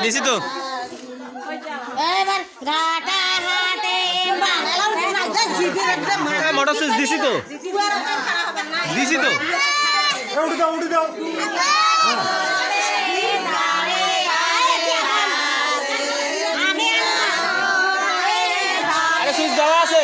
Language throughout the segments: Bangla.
দিছি তো এবার ঘাটা হাতে মোটর সুইচ দিছি তো উঠে দাও আরে সুইচ দেওয়া আছে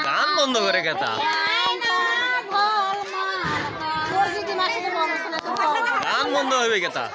গান বন্ধ করে কেতা গান বন্ধ হবে কেতা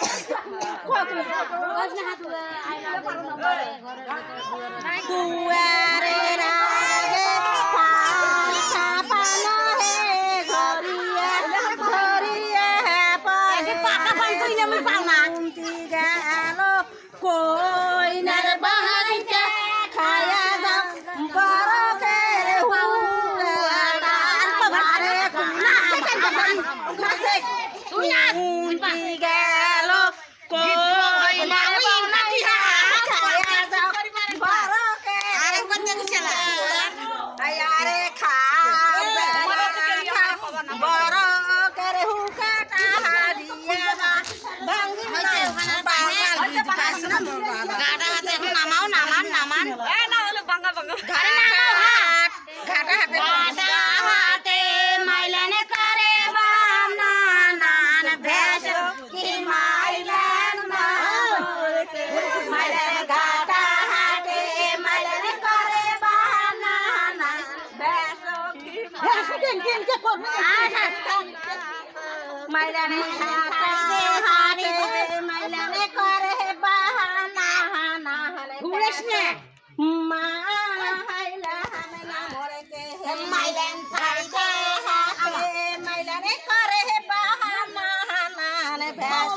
মাইলানে হাতে মাইলানে করে বাহানা হানা ঘুরেছ না মাইলা হানা মরেতে মাইলান ছাড়তে হাতে মাইলানে করে বাহানা হানা ভেস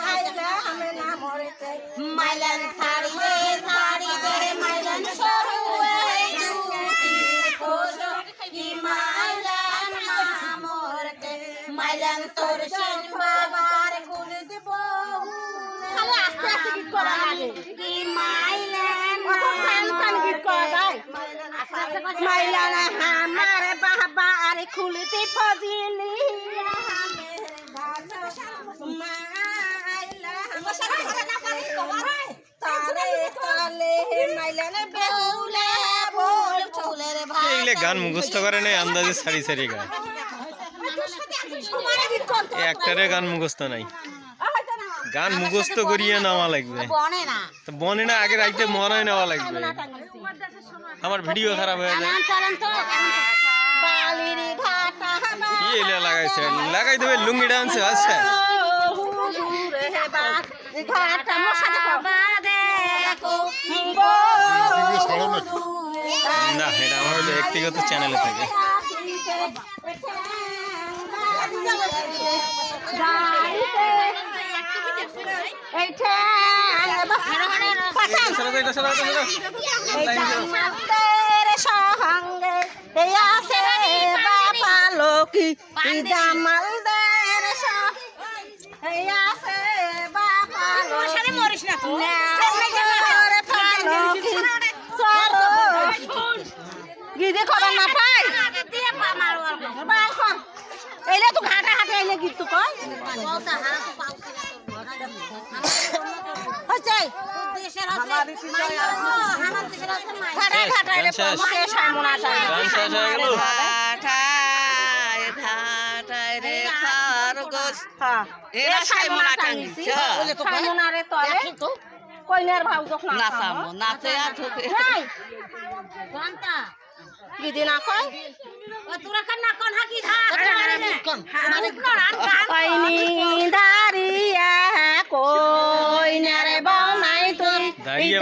মাইলা হানা মরেতে মাইলান ছাড়তে ছাড়িতে মাইলান সরুয়ে মাইলান তোর শেষ বাবার কুল দিব খালি আস্তে আস্তে গীত করা লাগে কি মাইলান কত কান কান গীত করা যায় মাইলান আমার বাবা আর খুলতে ফজিলি গান মুখস্থ করে নেই আন্দাজে সারি সারি গান একটারে গান মুখস্থ নাই গান মুখস্থ করিয়ে নেওয়া লাগবে বনে না আগে রাইতে মনে নেওয়া লাগবে আমার ভিডিও খারাপ হয়ে যায় কি এলে লাগাইছে লাগাই দেবে লুঙ্গি ডান্স আচ্ছা না এটা আমার ব্যক্তিগত চ্যানেলে থাকে গিয়ে খবর না পাই এলে তো ঘাটা হাটে এলে গীত তো কয় হচ্ছে ঘাটা ঘাটা এলে মুকেশ হয় মনে হয় রে খরগোশ হ্যাঁ এরা সাইমনা টাঙ্গিছে সাইমনারে তলে কইনার ভাউ যখন নাচামো নাচে আর ঢুকে নাই দিদি না কয় পাইনি দাঁড়িয়ে কইনারে বনাই তুই দাঁড়িয়ে